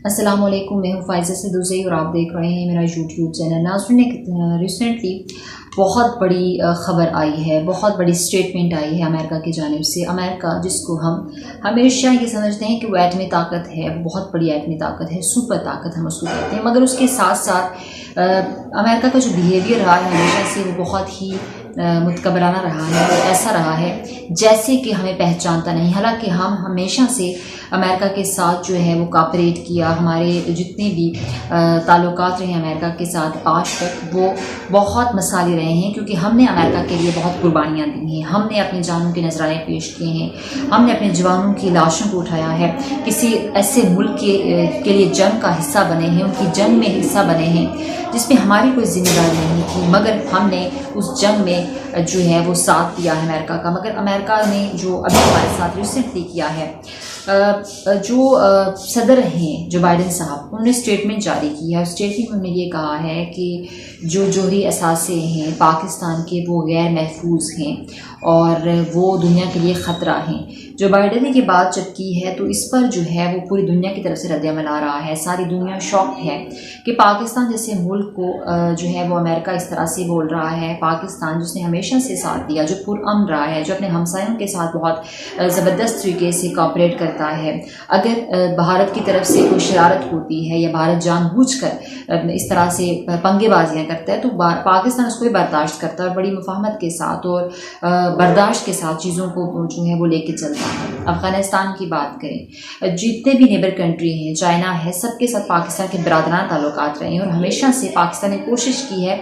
अस्सलाम वालेकुम, मैं हूँ फ़ाइज़ा सदूसी और आप देख रहे हैं मेरा यूट्यूब चैनल। नाज़रीन, एक रिसेंटली बहुत बड़ी ख़बर आई है, बहुत बड़ी स्टेटमेंट आई है अमेरिका की जानिब से। अमेरिका जिसको हम हमेशा ये समझते हैं कि वो एटमी ताकत है, बहुत बड़ी एटमी ताकत है, सुपर ताकत हम उसको कहते हैं, मगर उसके साथ साथ अमेरिका का जो बिहेवियर रहा है हमेशा से वो बहुत ही मुतकबराना रहा है और ऐसा रहा है जैसे कि हमें पहचानता नहीं। हालांकि हम हमेशा से अमेरिका के साथ जो है वो कोऑपरेट किया, हमारे जितने भी ताल्लुकात रहे अमेरिका के साथ आज तक वो बहुत मसाले रहे हैं, क्योंकि हमने अमेरिका के लिए बहुत कुर्बानियाँ दी हैं, हमने अपनी जानों के नजराने पेश किए हैं, हमने अपने जवानों की लाशों को उठाया है, किसी ऐसे मुल्क के लिए जंग का हिस्सा बने हैं, उनकी जंग में हिस्सा बने हैं जिसमें हमारी कोई जिम्मेदारी नहीं थी, मगर हमने उस जंग में जो है वो साथ दिया है अमेरिका का। मगर अमेरिका ने जो अभी हमारे साथ रिसेंटली किया है, जो सदर हैं जो बाइडेन साहब, उन्होंने स्टेटमेंट जारी की है। स्टेटमेंट में उन्होंने ये कहा है कि जो जोहरी असासे हैं पाकिस्तान के वो गैर महफूज हैं और वो दुनिया के लिए ख़तरा हैं। जो बाइडेन ने ये बात जब की है तो इस पर जो है वो पूरी दुनिया की तरफ से रद्द-ए-अमल आ रहा है। सारी दुनिया शॉक है कि पाकिस्तान जैसे मुल्क को जो है वो अमेरिका इस तरह से बोल रहा है। पाकिस्तान जिसने हमेशा से साथ दिया, जो पुरअमन रहा है, जो अपने हमसायों के साथ बहुत ज़बरदस्त तरीके से कोऑपरेट करता है, अगर भारत की तरफ से कोई शरारत होती है या भारत जानबूझकर इस तरह से पंगेबाजियाँ करता है तो पाकिस्तान उसको भी बर्दाश्त करता है और बड़ी मुफाहमत के साथ और बर्दाश्त के साथ चीज़ों को जो है वो लेके चलता है। अफ़गानिस्तान की बात करें, जितने भी नेबर कंट्री हैं, चाइना है, सबके साथ पाकिस्तान के बरादराना ताल्लुकात रहे हैं और हमेशा से पाकिस्तान ने कोशिश की है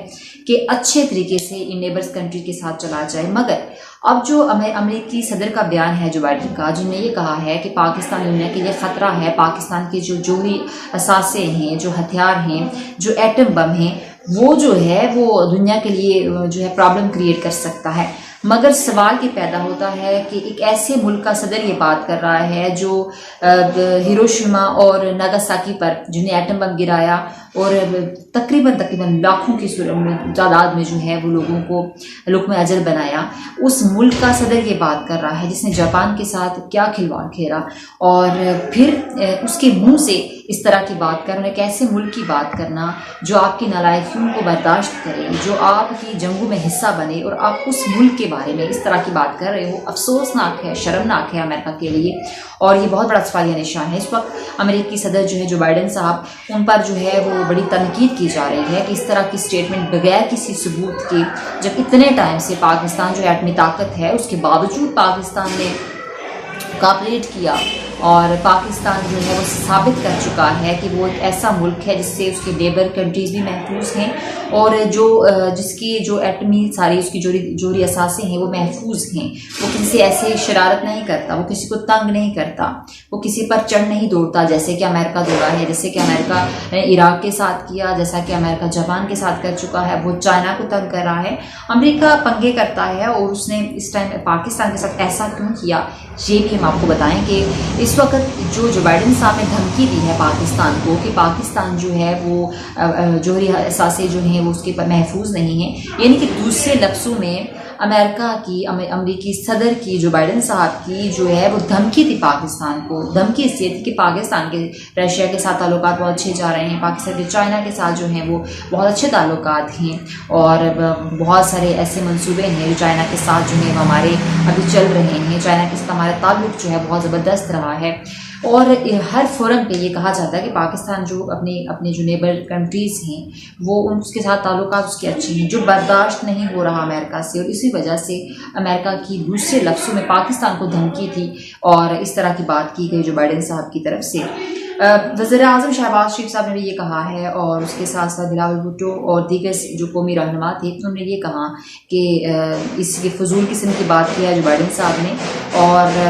कि अच्छे तरीके से इन नेबर्स कंट्री के साथ चला जाए। मगर अब जो अमेरिकी सदर का बयान है जो बाइडेन का, जिनने ये कहा है कि पाकिस्तान दुनिया के लिए ख़तरा है, पाकिस्तान के जो जोहरी असासे हैं, जो हथियार हैं, जो एटम बम हैं, वो जो है वो दुनिया के लिए जो है प्रॉब्लम क्रिएट कर सकता है। मगर सवाल ये पैदा होता है कि एक ऐसे मुल्क का सदर ये बात कर रहा है जो हिरोशिमा और नागासाकी पर जिन्हें एटम बम गिराया और तकरीबन लाखों की तादाद में जो है वो लोगों को लुक़्मे अजल बनाया, उस मुल्क का सदर ये बात कर रहा है जिसने जापान के साथ क्या खिलवाड़ खेला और फिर उसके मुंह से इस तरह की बात कर रहे हैं। कैसे मुल्क की बात करना जो आपकी नालायकियों को बर्दाश्त करे, जो आपकी जंगों में हिस्सा बने और आप उस मुल्क के बारे में इस तरह की बात कर रहे हो, अफसोसनाक है, शर्मनाक है अमेरिका के लिए और ये बहुत बड़ा सवालिया निशान है। इस वक्त अमेरिकी सदर जो है जो बाइडेन साहब, उन पर जो है वो बड़ी तनकीद की जा रही है कि इस तरह की स्टेटमेंट बगैर किसी सबूत के, जब इतने टाइम से पाकिस्तान जो एटमी ताकत है उसके बावजूद पाकिस्तान ने कोऑपरेट किया और पाकिस्तान जो है वो साबित कर चुका है कि वो एक ऐसा मुल्क है जिससे उसके नेबर कंट्रीज़ भी महफूज हैं और जो जिसकी जो एटमी सारी उसकी जोरी असासे हैं वो महफूज हैं। वो किसी से ऐसे शरारत नहीं करता, वो किसी को तंग नहीं करता, वो किसी पर चढ़ नहीं दौड़ता जैसे कि अमेरिका दौड़ा है, जैसे कि अमेरिका ने इराक के साथ किया, जैसा कि अमेरिका जापान के साथ कर चुका है। वो चाइना को तंग कर रहा है, अमेरिका पंगे करता है और उसने इस टाइम पाकिस्तान के साथ ऐसा क्यों किया ये भी हम आपको बताएं कि इस वक्त जो बाइडेन साहब ने धमकी दी है पाकिस्तान को कि पाकिस्तान जो है वो जोहरी असासे जो हैं वो उसके पर महफूज नहीं है, यानी कि दूसरे लफ्ज़ों में अमेरिका की अमेरिकी सदर की जो बाइडेन साहब की जो है वो धमकी थी पाकिस्तान को। धमकी इसलिए थी कि पाकिस्तान के रशिया के साथ ताल्लुकात बहुत अच्छे जा रहे हैं, पाकिस्तान के चाइना के साथ जो हैं वो बहुत अच्छे ताल्लुकात हैं और बहुत सारे ऐसे मंसूबे हैं जो चाइना के साथ जो है हमारे अभी चल रहे हैं। चाइना के साथ हमारा ताल्लुक जो है बहुत ज़बरदस्त रहा है और हर फोरम पे ये कहा जाता है कि पाकिस्तान जो अपने जो नेबर कंट्रीज़ हैं वो उसके साथ ताल्लुकात उसके अच्छे हैं, जो बर्दाश्त नहीं हो रहा अमेरिका से और इसी वजह से अमेरिका की दूसरे लफ्ज़ों में पाकिस्तान को धमकी थी और इस तरह की बात की गई जो बाइडेन साहब की तरफ से। वज़ीर-ए-आज़म शहबाज शरीफ साहब ने भी ये कहा है और उसके साथ साथ बिलावल भुट्टो और दीगर जो कौमी रहनुमा थे उन्होंने ये कहा कि इसकी फजूल किस्म की बात की है जो बाइडेन साहब ने और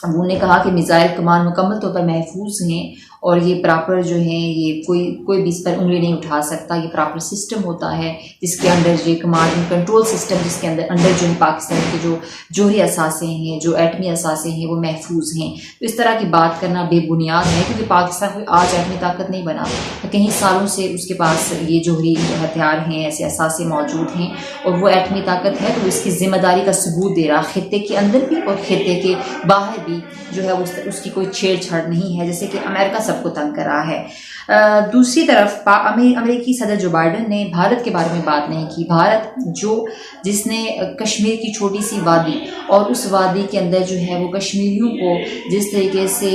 उन्होंने कहा कि मिसाइल कमान मुकम्मल तौर पर महफूज हैं और ये प्रॉपर जो है ये कोई भी इस पर उंगली नहीं उठा सकता। ये प्रॉपर सिस्टम होता है जिसके अंदर ये कमांड एंड कंट्रोल सिस्टम जिसके अंदर जो है पाकिस्तान के जो जोहरी असासे हैं, जो एटमी असासे हैं वो महफूज हैं। तो इस तरह की बात करना बेबुनियाद है क्योंकि पाकिस्तान कोई आज एटमी ताकत नहीं बना, तो कई सालों से उसके पास ये जोहरी हथियार हैं, ऐसे असासे मौजूद हैं और वो एटमी ताकत है तो इसकी जिम्मेदारी का सबूत दे रहा खित्ते के अंदर भी और खित्ते के बाहर भी जो है उसकी कोई छेड़छाड़ नहीं है। जैसे कि अमेरिका सबको तंग कर रहा है। दूसरी तरफ अमेरिकी सदर जो बाइडेन ने भारत के बारे में बात नहीं की। भारत जिसने कश्मीर की छोटी सी वादी और उस वादी के अंदर जो है वो कश्मीरियों को जिस तरीके से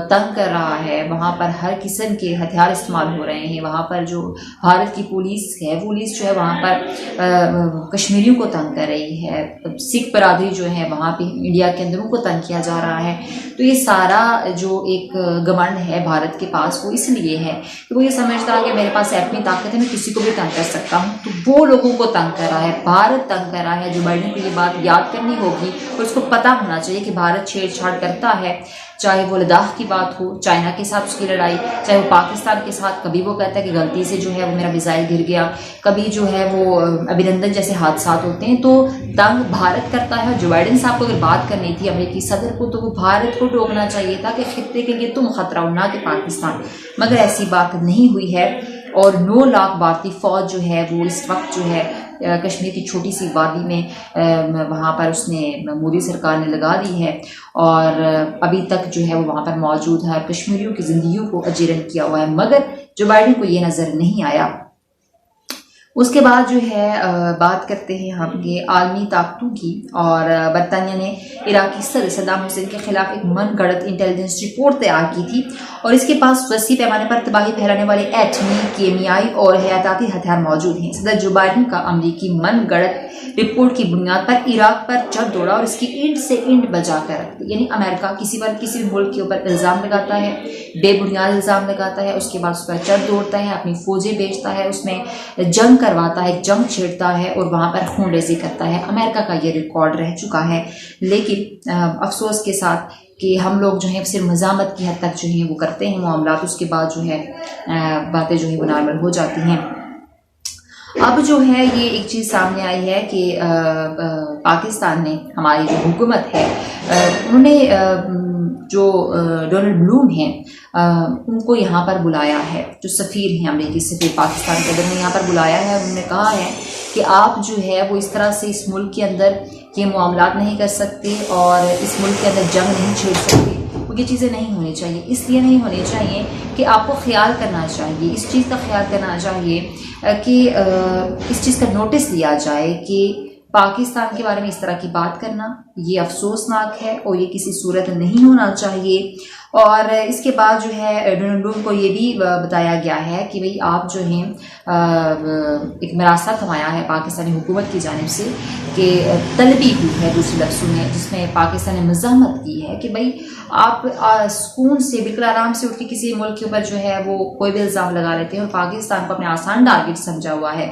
तंग कर रहा है, वहाँ पर हर किस्म के हथियार इस्तेमाल हो रहे हैं। वहाँ पर जो भारत की पुलिस जो है वहाँ पर कश्मीरियों को तंग कर रही है। सिख बरादरी जो है वहाँ पे इंडिया के अंदर उनको तंग किया जा रहा है। तो ये सारा जो एक घमंड है भारत के पास वो इसलिए है कि वो ये समझता है कि मेरे पास अपनी ताकत है, मैं किसी को भी तंग कर सकता हूँ। तो वो लोगों को तंग कर रहा है, भारत तंग कर रहा है। जो बाइडेन को ये बात याद करनी होगी और उसको पता होना चाहिए कि भारत छेड़छाड़ करता है, चाहे वो लद्दाख की बात हो, चाइना के साथ उसकी लड़ाई, चाहे वो पाकिस्तान के साथ। कभी वो कहता है कि गलती से जो है वो मेरा मिसाइल गिर गया, कभी जो है वो अभिनंदन जैसे हादसा होते हैं। तो तंग भारत करता है। जो बाइडेन साहब को अगर बात करनी थी अमेरिकी सदर को, तो वो भारत को टोकना चाहिए था कि खित्ते के लिए तुम खतरा हो, ना कि पाकिस्तान। मगर ऐसी बात नहीं हुई है और 9 लाख भारतीय फौज जो है वो इस वक्त जो है कश्मीर की छोटी सी वादी में वहाँ पर उसने मोदी सरकार ने लगा दी है और अभी तक जो है वो वहाँ पर मौजूद है। कश्मीरियों की जिंदगियों को अजीरन किया हुआ है, मगर जो बाइडेन को ये नज़र नहीं आया। उसके बाद जो है बात करते हैं हम ये आलमी ताकतों की। और बरतानिया ने इराकी सदर सद्दाम हुसैन के खिलाफ एक मनगढ़ंत इंटेलिजेंस रिपोर्ट तैयार की थी और इसके पास वसी पैमाने पर तबाही फैलाने वाले एटमी, केमियाई और हयाताती हथियार मौजूद हैं। सदर जो बाइडेन का अमरीकी मनगढ़ंत रिपोर्ट की बुनियाद पर इराक पर चढ़ दौड़ा और इसकी ईंट से ईंट बजा कर रख दी। यानी अमेरिका किसी भी मुल्क के ऊपर इल्ज़ाम लगाता है, बेबुनियाद इल्ज़ाम लगाता है, उसके बाद उस पर चढ़ दौड़ता है, अपनी फौजें भेजता है, उसमें जंग करवाता है, जंग छेड़ता है और वहाँ पर खून रेज़ी करता है। अमेरिका का ये रिकॉर्ड रह चुका है। लेकिन अफसोस के साथ कि हम लोग जो है सिर्फ मज़ामत की हद तक जो है वो करते हैं मामलात, उसके बाद जो है बातें जो है वो नॉर्मल हो जाती हैं। अब जो है ये एक चीज़ सामने आई है कि पाकिस्तान ने, हमारी जो हुकूमत है, उन्होंने जो डोनाल्ड ब्लूम हैं उनको यहाँ पर बुलाया है। जो सफ़ीर हैं, अमेरिकी सफ़ीर पाकिस्तान के अंदर, यहाँ पर बुलाया है। उन्होंने कहा है कि आप जो है वो इस तरह से इस मुल्क के अंदर ये मामलात नहीं कर सकते और इस मुल्क के अंदर जंग नहीं छेड़ सकते। ये चीज़ें नहीं होनी चाहिए। इसलिए नहीं होनी चाहिए कि आपको ख्याल करना चाहिए, इस चीज़ का ख्याल करना चाहिए कि इस चीज़ का नोटिस लिया जाए कि पाकिस्तान के बारे में इस तरह की बात करना ये अफसोसनाक है और ये किसी सूरत नहीं होना चाहिए। और इसके बाद जो है डोनाल्ड ब्लूम को ये भी बताया गया है कि भाई आप जो हैं एक मरासा कमाया है पाकिस्तानी हुकूमत की जानिब से कि तलबी हुई है दूसरे लफ्ज़ों में, जिसमें पाकिस्तान ने मज़ाहमत की है कि भाई आप सुकून से बिल्कुल आराम से उठ के किसी मुल्क के ऊपर जो है वो कोई भी इल्ज़ाम लगा लेते हैं और पाकिस्तान को अपने आसान टारगेट समझा हुआ है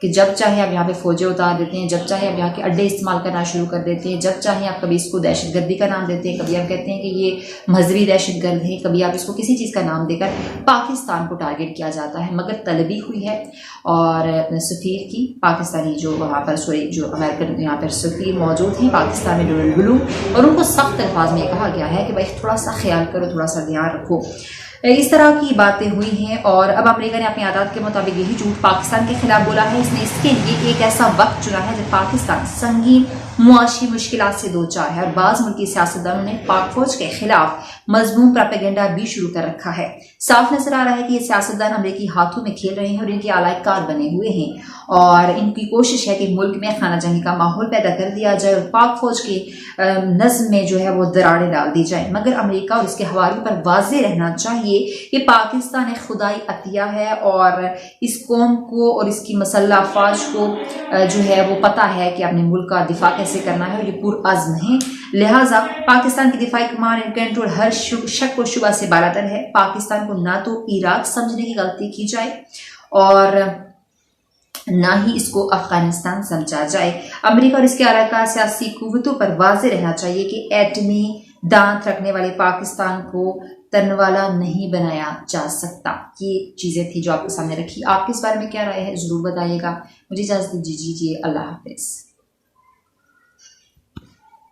कि जब चाहे आप यहाँ पे फौजें उतार देते हैं, जब चाहे आप यहाँ के अड्डे इस्तेमाल करना शुरू कर देते हैं, जब चाहे आप कभी इसको दहशतगर्दी का नाम देते हैं, कभी आप कहते हैं कि ये मजहबी दहशतगर्द है, कभी आप इसको किसी चीज़ का नाम देकर पाकिस्तान को टारगेट किया जाता है। मगर तलबी हुई है और सफ़ीर की पाकिस्तानी जो वहाँ पर जो अमेरिकन यहाँ पर सफ़ीर मौजूद हैं पाकिस्तान में, डोनाल्ड ब्लूम, और उनको सख्त अल्फाज में कहा गया है कि भाई थोड़ा सा ख्याल करो, थोड़ा सा ध्यान रखो। इस तरह की बातें हुई हैं और अब अमेरिका ने अपनी आदत के मुताबिक यही झूठ पाकिस्तान के खिलाफ बोला है। इसने इसके लिए एक ऐसा वक्त चुना है जब पाकिस्तान संगीन मुआशी मुश्किलात से दो चार है और बाज़ मुल्की सियासतदानों ने पाक फौज के खिलाफ मजमूम प्रोपेगेंडा भी शुरू कर रखा है। साफ नजर आ रहा है कि ये सियासतदान अमेरिकी हाथों में खेल रहे हैं और इनके आलाकार बने हुए हैं और इनकी कोशिश है कि मुल्क में खाना जंगी का माहौल पैदा कर दिया जाए और पाक फौज के नज़्म में जो है वो दरारें डाल दी जाए। मगर अमेरिका और इसके हवाले पर वाज़ेह रहना चाहिए कि पाकिस्तान एक खुदाई अतिया है और इस कौम को और इसकी मसल्ला अफवाज को जो है वो पता है कि अपने मुल्क का दिफा कैसे करना है और ये पुरअज़्म है। लिहाजा पाकिस्तान की दिफाई कमान एंड कंट्रोल हर शक व शुबा से बालातर है। पाकिस्तान को ना तो इराक समझने की गलती की जाए और ना ही इसको अफगानिस्तान समझा जाए। अमेरिका और इसके अलाका सियासी कुव्वतों पर वाज़ेह रहना चाहिए कि एटमी दांत रखने वाले पाकिस्तान को तनवाला नहीं बनाया जा सकता। ये चीज़ें थी जो आपके सामने रखी। आपके इस बारे में क्या राय है ज़रूर बताइएगा। मुझे इजाज़त दीजिए। अल्लाह हाफ़िज़।